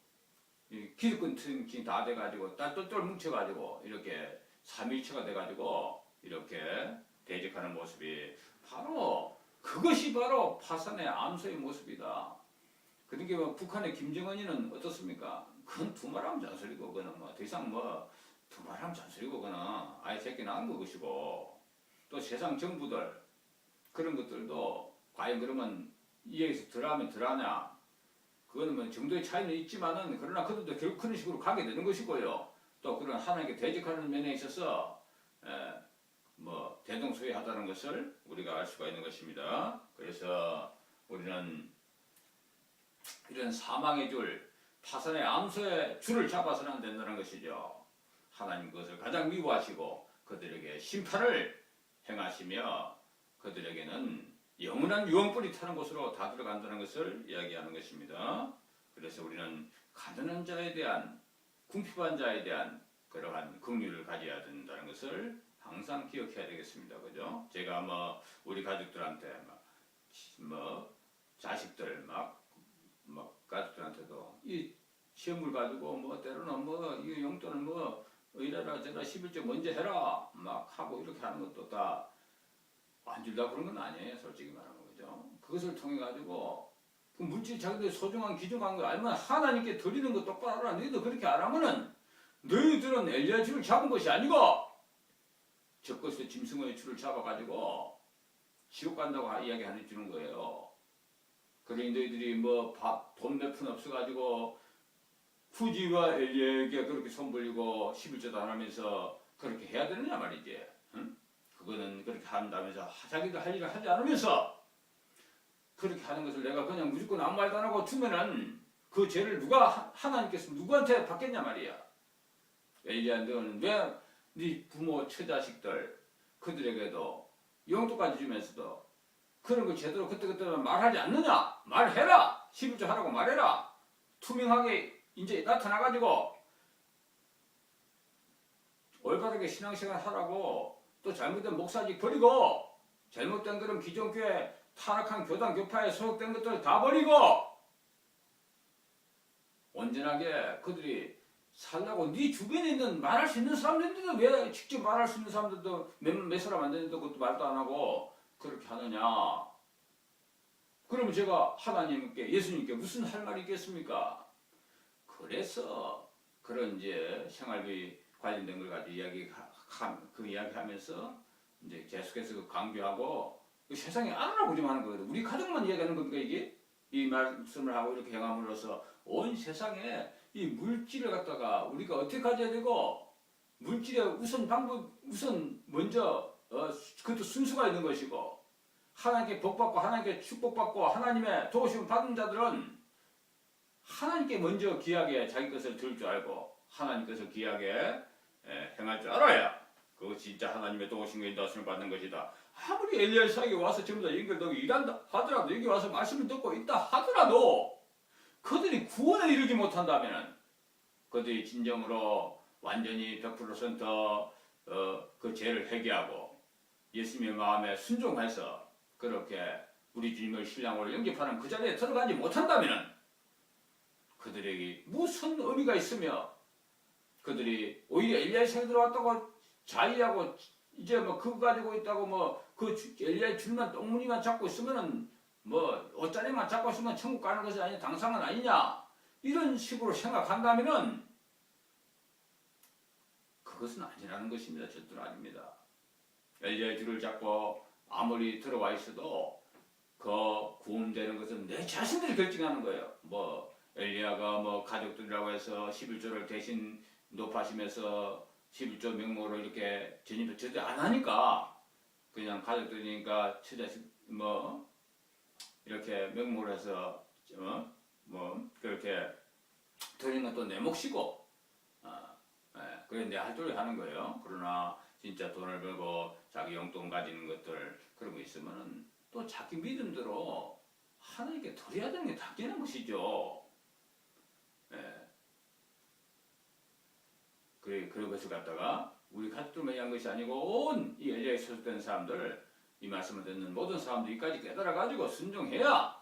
이 기득권 층이 다 돼가지고 똘똘 뭉쳐가지고 이렇게 삼일체가 돼가지고 이렇게 대적하는 모습이 바로 그것이 바로 파산의 암소의 모습이다. 그러니까 북한의 김정은이는 어떻습니까? 그건 두말하면 잔소리고 그거는 더 이상 두말하면 잔소리고 그거는 아예 새끼 낳은 것이고 또 세상 정부들 그런 것들도 과연 그러면 이에서 덜하면 덜하냐? 그거는 정도의 차이는 있지만은 그러나 그들도 결국 그런 식으로 가게 되는 것이고요. 또 그런 하나님께 대적하는 면에 있어서 대동소이하다는 것을 우리가 알 수가 있는 것입니다. 그래서 우리는 이런 사망의 줄, 파산의 암소의 줄을 잡아서는 안 된다는 것이죠. 하나님 그것을 가장 미워하시고 그들에게 심판을 행하시며 그들에게는 영원한 유언불이 타는 곳으로 다 들어간다는 것을 이야기하는 것입니다. 그래서 우리는 가난한 자에 대한, 궁핍한 자에 대한 그러한 긍휼을 가져야 된다는 것을 항상 기억해야 되겠습니다. 그죠? 제가 뭐 우리 가족들한테 뭐 자식들 막 가족들한테도 이 시험을 가지고 뭐 때로는 뭐 이 용돈을 뭐 이래라 저래라 11조 먼저 해라 막 하고 이렇게 하는 것도 다 안 줄다 그런 건 아니에요. 솔직히 말하면. 그죠? 그것을 통해 가지고 그 물질 자기들 소중한 귀중한 거 알면 하나님께 드리는 거 똑바로 알아. 너희도 그렇게 안 하면은 너희들은 엘리야 줄을 잡은 것이 아니고 적것의 짐승의 줄을 잡아가지고 지옥 간다고 이야기하는 주는 거예요. 그러니 너희들이 뭐 돈 몇 푼 없어가지고 후지와 엘리야에게 그렇게 손 벌리고 11조도 안 하면서 그렇게 해야 되느냐 말이지. 응? 그거는 그렇게 한다면서 자기도 할 일을 하지 않으면서 그렇게 하는 것을 내가 그냥 무조건 아무 말도 안 하고 주면은 그 죄를 누가 하나님께서 누구한테 받겠냐 말이야. 엘리야 너는 왜 네 부모 처자식들 그들에게도 용돈까지 주면서도 그런 거 제대로 그때그때 말하지 않느냐? 말해라. 11조 하라고 말해라. 투명하게 이제 나타나가지고 올바르게 신앙생활 하라고 또 잘못된 목사직 버리고 잘못된 그런 기존 교회 타락한 교단 교파에 소속된 것들 다 버리고 온전하게 그들이 살라고 네 주변에 있는 말할 수 있는 사람들인데도 왜 직접 말할 수 있는 사람들도 몇 사람 안 되는데 그것도 말도 안 하고 그렇게 하느냐. 그러면 제가 하나님께 예수님께 무슨 할 말이 있겠습니까? 그래서 그런 이제 생활비 관련된 걸 가지고 이야기하면서 이제 계속해서 강조하고 세상에 알아보지 마는 거거든. 우리 가족만 이야기하는 겁니까 이게? 이 말씀을 하고 이렇게 행함으로써 온 세상에 이 물질을 갖다가 우리가 어떻게 가져야 되고 물질의 우선 방법 우선 먼저 그것도 순수가 있는 것이고 하나님께 복받고 하나님께 축복받고 하나님의 도우심 받은 자들은 하나님께 먼저 귀하게 자기 것을 들 줄 알고 하나님께서 귀하게 행할 줄 알아야 그거 진짜 하나님의 도우심과 인도하심을 받는 것이다. 아무리 엘리야 사역에 와서 전부 다 연결되고 일한다 하더라도 여기 와서 말씀을 듣고 있다 하더라도 그들이 구원에 이르지 못한다면 그들이 진정으로 완전히 100% 그 죄를 회개하고 예수님의 마음에 순종해서 그렇게 우리 주님을 신랑으로 영접하는 그 자리에 들어가지 못한다면 그들에게 무슨 의미가 있으며 그들이 오히려 엘리야의 생에 들어왔다고 자의하고 이제 뭐 그거 가지고 있다고 뭐 그 엘리야의 줄만 똥무늬만 잡고 있으면은 뭐 옷자리만 잡고 있으면 천국 가는 것이 아니냐 당상은 아니냐 이런 식으로 생각한다면은 그것은 아니라는 것입니다. 절대로 아닙니다. 엘리야의 줄을 잡고 아무리 들어와 있어도 그 구원되는 것은 내 자신들이 결정하는 거예요. 뭐 엘리야가 뭐 가족들이라고 해서 11조를 대신 높아시면서 11조 명목으로 이렇게 전입을 절대 안 하니까 그냥 가족들이니까 처자식 뭐 이렇게 명목을 해서 뭐 그렇게 드리는 것도 내 몫이고 그래 내 할 도리 하는 거예요. 그러나 진짜 돈을 벌고 자기 용돈 가지는 것들 그런 거 있으면은 또 자기 믿음대로 하나님께 드려야 되는 게 당연한 것이죠. 그래 그런 것을 갖다가 우리 가족들만 위한 것이 아니고 온 이 엘리야에 소속된 사람들 이 말씀을 듣는 모든 사람들이 이까지 깨달아가지고 순종해야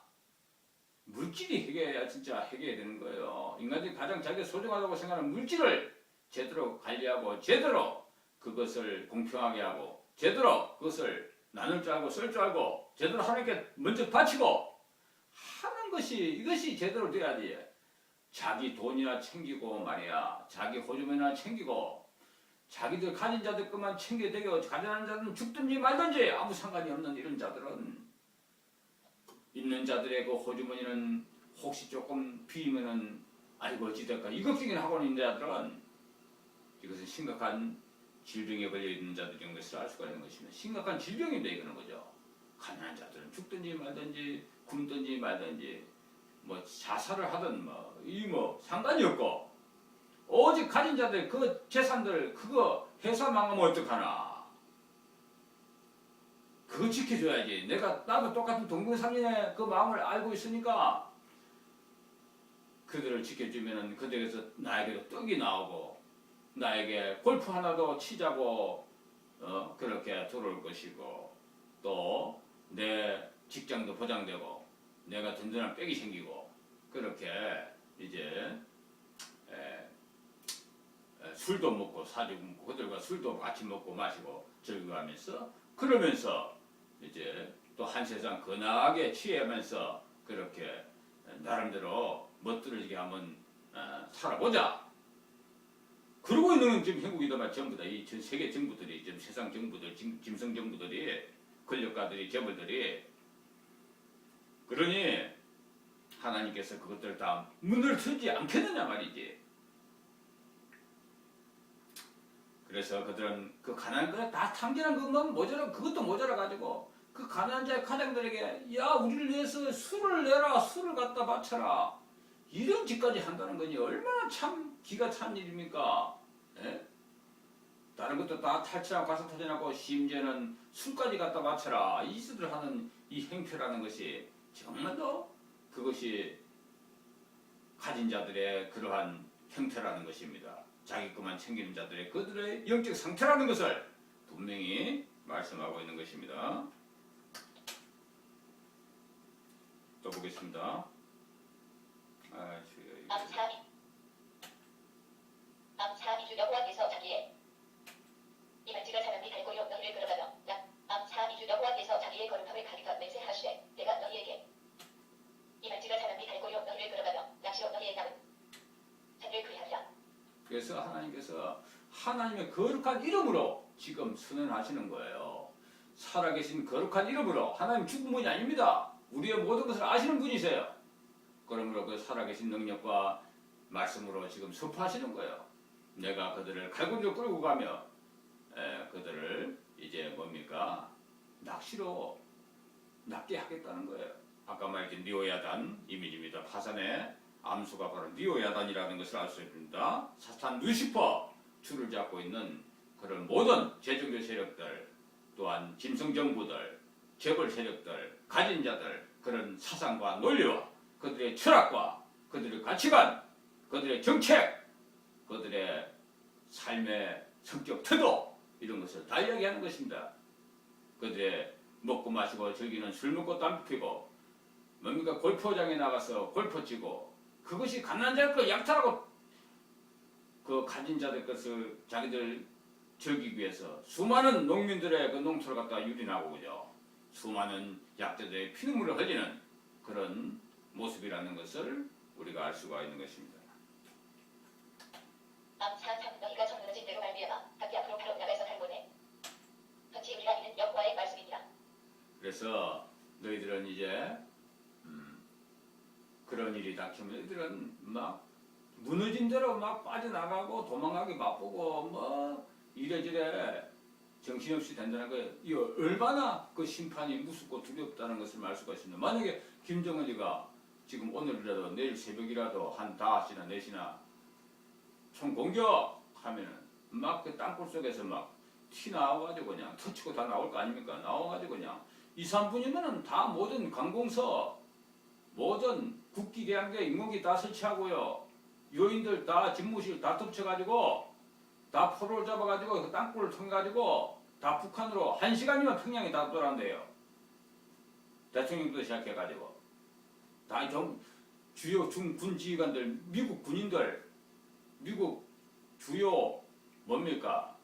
물질이 해결해야 진짜 해결해야 되는 거예요. 인간들이 가장 자기가 소중하다고 생각하는 물질을 제대로 관리하고 제대로 그것을 공평하게 하고 제대로 그것을 나눌 줄 알고 쓸 줄 알고 제대로 하나님께 먼저 바치고 하는 것이 이것이 제대로 돼야지. 자기 돈이나 챙기고 말이야 자기 호주머니나 챙기고 자기들 가진 자들 것만 챙겨 되고 가난한 자들은 죽든지 말든지 아무 상관이 없는 이런 자들은 있는 자들의 그 호주머니는 혹시 조금 비면은 아이고 어찌될까 이 걱정이나 하고 있는 자들은 이것은 심각한 질병에 걸려 있는 자들인 것을 알 수가 있는 것입니다. 심각한 질병인데 이거는 거죠. 가난한 자들은 죽든지 말든지 굶든지 말든지 뭐 자살을 하든 뭐 상관이 없고 오직 가진 자들 그 재산들 그거 회사 망하면 어떡하나 그거 지켜줘야지. 나도 똑같은 동병상련의 그 마음을 알고 있으니까 그들을 지켜주면은 그들에게서 나에게도 떡이 나오고 나에게 골프 하나도 치자고 그렇게 들어올 것이고 또 내 직장도 보장되고 내가 든든한 백이 생기고 그렇게 이제 술도 먹고 사주고 먹고 그들과 술도 같이 먹고 마시고 즐거워하면서 그러면서 이제 또 한 세상 건하게 취하면서 그렇게 나름대로 멋들어지게 한번 살아보자. 그러고 있는 지금 한국이더만 전부 다 이 전 세계 정부들이 지금 세상 정부들 짐승 정부들이 권력가들이 재벌들이 그러니 하나님께서 그것들 다 문을 틀지 않겠느냐 말이지. 그래서 그들은 그 가난한 거에 다 탐지한 것만 모자라 그것도 모자라 가지고 그 가난한 자의 가장들에게 야 우리를 위해서 술을 내라 술을 갖다 바쳐라 이런 짓까지 한다는 거니 얼마나 참 기가 찬 일입니까? 예? 다른 것도 다 탈취하고 가서 터져나고 심지어는 술까지 갖다 바쳐라 이들을 하는 이 행태라는 것이 정말로 그것이 가진 자들의 그러한 형태라는 것입니다. 자기 것만 챙기는 자들의 그들의 영적 상태라는 것을 분명히 말씀하고 있는 것입니다. 또 보겠습니다. 암사 이주 여호와께서 자기의 이만지가 사람이 갈고리로 너희를 끌어가며 암사 이주 여호와께서 자기의 거룩함을 가리켜 맹세하시되 내가 너희에게 이만지가 사람이 갈고리로 너희를 끌어가며 낚시로 너희의 남은 자를 그리하리라. 그래서 하나님께서 하나님의 거룩한 이름으로 지금 선언하시는 거예요. 살아계신 거룩한 이름으로 하나님 죽은 분이 아닙니다. 우리의 모든 것을 아시는 분이세요. 그러므로 그 살아계신 능력과 말씀으로 지금 선포하시는 거예요. 내가 그들을 갈고리로 끌고 가며 그들을 이제 뭡니까? 낚시로 낚게 하겠다는 거예요. 아까 말했던 니오야단 이미지입니다. 파산의 암수가 바로 니오야단이라는 것을 알 수 있습니다. 사탄 루시퍼 줄을 잡고 있는 그런 모든 제종교 세력들 또한 짐승정부들 재벌 세력들 가진 자들 그런 사상과 논리와 그들의 철학과 그들의 가치관 그들의 정책 그들의 삶의 성격 태도 이런 것을 다 이야기하는 것입니다. 그들의 먹고 마시고 즐기는 술 먹고 담배 피고 뭡니까 골프장에 나가서 골프 치고 그것이 가난한 자의 것 약탈하고 그 가진 자들 것을 자기들 즐기기 위해서 수많은 농민들의 그 농토를 갖다가 유린하고 그죠. 수많은 약자들의 피눈물을 흘리는 그런 모습이라는 것을 우리가 알 수가 있는 것입니다. 암사 참 너희가 정늘어진 대로 말미암아 각기 앞으로 바로 나가서 살고네. 던지 우리가 이는 여호와의 말씀이니라. 그래서 너희들은 이제 그런 일이 닥치면 너희들은 막 무너진 대로 막 빠져나가고 도망가기 바쁘고 뭐 이래저래 정신없이 된다는 거예요. 이 얼마나 그 심판이 무섭고 두렵다는 것을 알 수가 있습니다. 만약에 김정은이가 지금 오늘이라도 내일 새벽이라도 한 5시나 4시나 총 공격하면은 막 그 땅굴 속에서 막 티 나와가지고 그냥 터치고 다 나올 거 아닙니까? 나와가지고 그냥 2, 3분이면은 다 모든 관공서 모든 국기 계양대 인공기 다 설치하고요. 요인들 다 집무실 다 덮쳐가지고 다 포로를 잡아가지고 그 땅굴을 통해가지고 다 북한으로 1시간이면 평양에 다 돌아간대요. 대통령도 시작해가지고 다 주요 중군 지휘관들 미국 군인들 미국 주요 뭡니까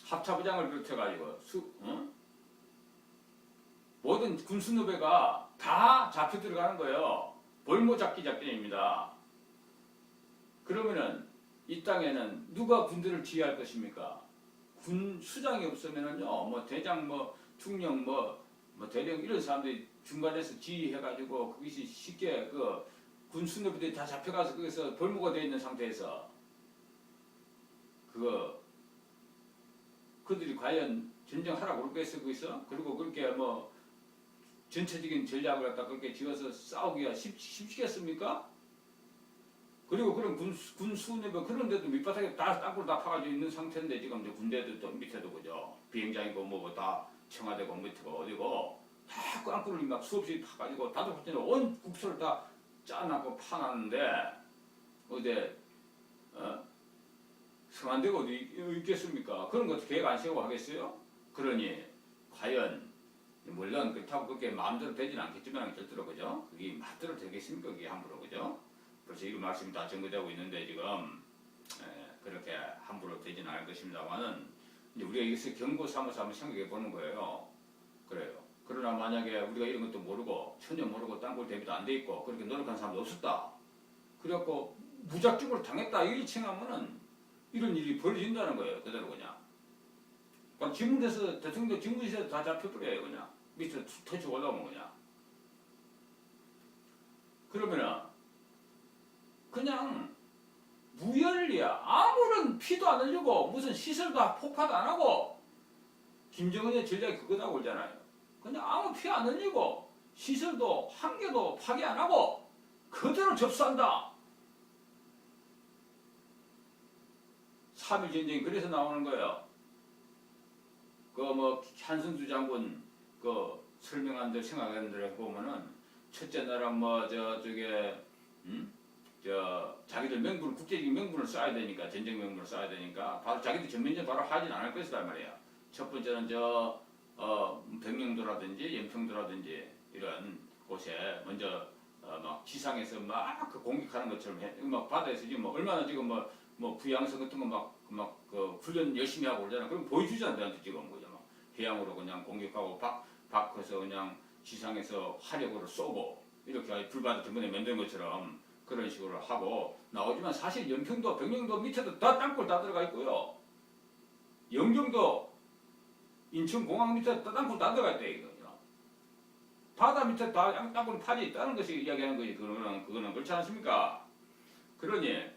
합참부장을 비롯해가지고 모든 군수노배가 다 잡혀 들어가는 거예요. 볼모 잡기 작전입니다. 그러면은 이 땅에는 누가 군대를 지휘할 것입니까? 군 수장이 없으면은요, 뭐 대장, 뭐 중령, 뭐 대령 이런 사람들이 중간에서 지휘해가지고 그것이 쉽게 그 군 수뇌부들이 다 잡혀가서 거기서 볼모가 되어 있는 상태에서 그들이 과연 전쟁하라고 그러겠어 거기서? 그리고 그렇게 뭐 전체적인 전략을 갖다 그렇게 지어서 싸우기가 쉽겠습니까? 그리고 그런 군 수뇌부 그런데도 밑바닥에 다 땅굴 다 파가지고 있는 상태인데 지금 이제 군대도 또 밑에도 그죠 비행장이고 뭐 다 청와대 공무원가 어디고 다 깡꾸를 막 수없이 파가지고 다섯 번째는 온 국토를 다 짜놨고 파놨는데 어디 성안대가 어디 있겠습니까? 그런 것도 계획 안 세우고 하겠어요? 그러니 과연 물론 그렇다고 그렇게 마음대로 되지는 않겠지만 절대로 그죠? 그게 마음대로 되겠습니까? 그게 함부로 그죠? 그래서 이 말씀이 다 전거되고 있는데 지금 그렇게 함부로 되지는 않을 것입니다만은 이제 우리가 이것을 경고 삼아서 한번 생각해 보는 거예요. 그래요. 그러나 만약에 우리가 이런 것도 모르고 전혀 모르고 땅굴 대비도 안 돼 있고 그렇게 노력한 사람도 없었다. 그래갖고 무작정으로 당했다 이 칭하면은 이런 일이 벌어진다는 거예요. 그대로 그냥. 그럼 지문에서 대통령 집무실에서 다 잡혀버려요 그냥. 밑으로 터치 올라오면 그냥. 그러면은 그냥 무혈리야. 아무런 피도 안 흘리고 무슨 시설도 폭파도 안 하고 김정은의 전략이 그거다고 그러잖아요. 그냥 아무 피 안 흘리고 시설도 한 개도 파괴 안 하고 그대로 접수한다. 3.1 전쟁이 그래서 나오는 거예요. 그 뭐 한승주 장군 그 설명한 대로 생각한 대로 해보면은 첫째 나라 뭐 저쪽에 자기들 명분을 국제적인 명분을 써야 되니까 전쟁 명분을 써야 되니까 바로 자기들 전면전 바로 하진 않을 것이다 말이야. 첫 번째는 백령도라든지 연평도라든지 이런 곳에 먼저 막 지상에서 막 그 공격하는 것처럼 해. 막 바다에서 지금 뭐 얼마나 지금 뭐 부양성 같은 거 막 그 훈련 열심히 하고 그러잖아. 그럼 보여주잖아. 나한테 지금 거죠. 막 해양으로 그냥 공격하고 밖에서 그냥 지상에서 화력으로 쏘고 이렇게 불바다 전번에 만든 것처럼 그런 식으로 하고 나오지만 사실 연평도, 백령도 밑에도 다 땅굴 다 들어가 있고요. 영종도 인천공항 밑에 다 땅굴 다 들어가 있대 이거. 바다 밑에 다 땅굴 파져 있다는 것이 이야기하는 거지. 그거는 그렇지 않습니까? 그러니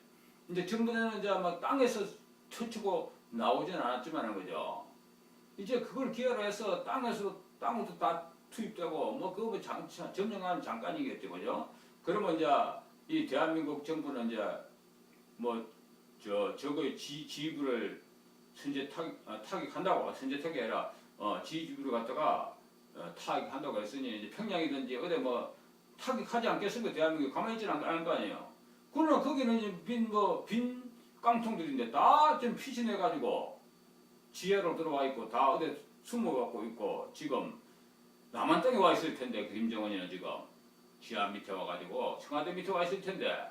이제 전번에는 이제 막 땅에서 터치고 나오진 않았지만 그죠. 이제 그걸 기회로 해서 땅으로 다 투입되고 뭐 그거 뭐 점령하는 잠깐이겠죠, 그죠? 그러면 이제 이 대한민국 정부는 이제 뭐 저거의 지휘부를 선제 타격한다고 선제 타격이 아니라 지휘부를 갖다가 타격한다고 했으니 이제 평양이든지 어디 뭐 타격하지 않겠습니까? 대한민국이 가만히 있지는 않을 거 아니에요. 그러나 거기는 이제 빈 깡통들인데 다 좀 피신해가지고 지하로 들어와 있고 다 어디 숨어갖고 있고 지금 남한 땅에 와 있을 텐데 그 김정은이는 지금 지하 밑에 와가지고 청와대 밑에 와 있을 텐데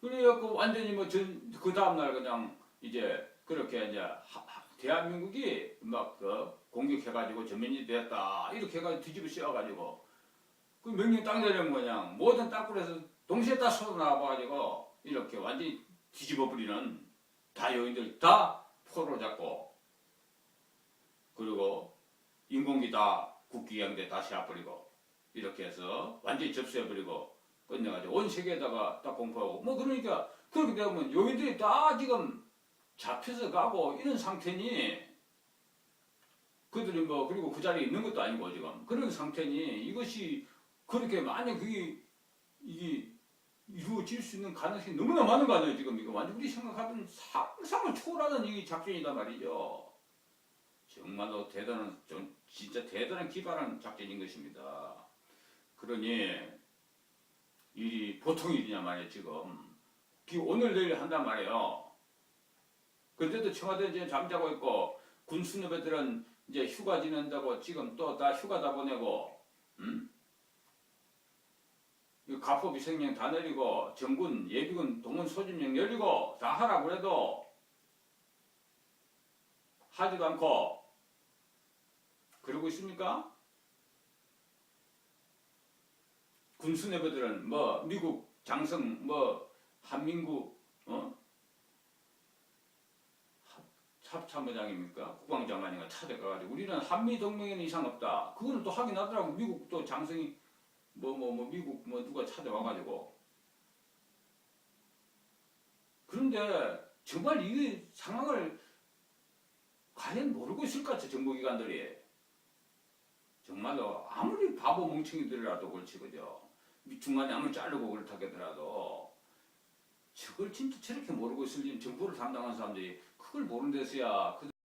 그래갖고 완전히 뭐 그 다음날 그냥 이제 그렇게 이제 대한민국이 막 공격해가지고 전면이 되었다 이렇게 해가지고 뒤집어 씌워가지고 그 명령 땅 내려면 그냥 모든 땅굴에서 동시에 다 쏟아나와가지고 이렇게 완전히 뒤집어 버리는 다 여인들 다 포로 잡고 그리고 인공기 다 국기양대 다 씌워버리고 이렇게 해서 완전히 접수해버리고 끝내가지고 온 세계에다가 딱 공포하고 뭐 그러니까 그렇게 되면 요인들이 다 지금 잡혀서 가고 이런 상태니 그들이 뭐 그리고 그 자리에 있는 것도 아니고 지금 그런 상태니 이것이 그렇게 만약 이게 이루어질 수 있는 가능성이 너무나 많은 거 아니에요 지금 이거 완전 우리 생각하던 상상을 초월하는 이 작전이단 말이죠. 정말로 대단한 진짜 대단한 기발한 작전인 것입니다. 그러니 일이 보통 일이냐 말이에요 지금 오늘 내일 한단 말이에요. 그런데도 청와대 이제 잠자고 있고 군 수뇌배들은 이제 휴가 지낸다고 지금 또 다 휴가 다 보내고 가포비생령 다 내리고 정군 예비군 동원 소집령 열리고 다 하라고 그래도 하지도 않고 그러고 있습니까? 군수뇌부들은 뭐 미국 장성 뭐 한민국 참모장입니까? 국방장관인가 찾아가가지고 우리는 한미 동맹에는 이상 없다. 그거는 또 하긴 하더라고. 미국 또 장성이 미국 누가 찾아와가지고 그런데 정말 이 상황을 과연 모르고 있을 것 같아 정보기관들이. 정말로 아무리 바보 멍청이들이라도 그렇지 그죠. 중간에 아무리 자르고 그렇다 하더라도 저걸 진짜 저렇게 모르고 있을 정보를 담당하는 사람들이 그걸 모르는 데서야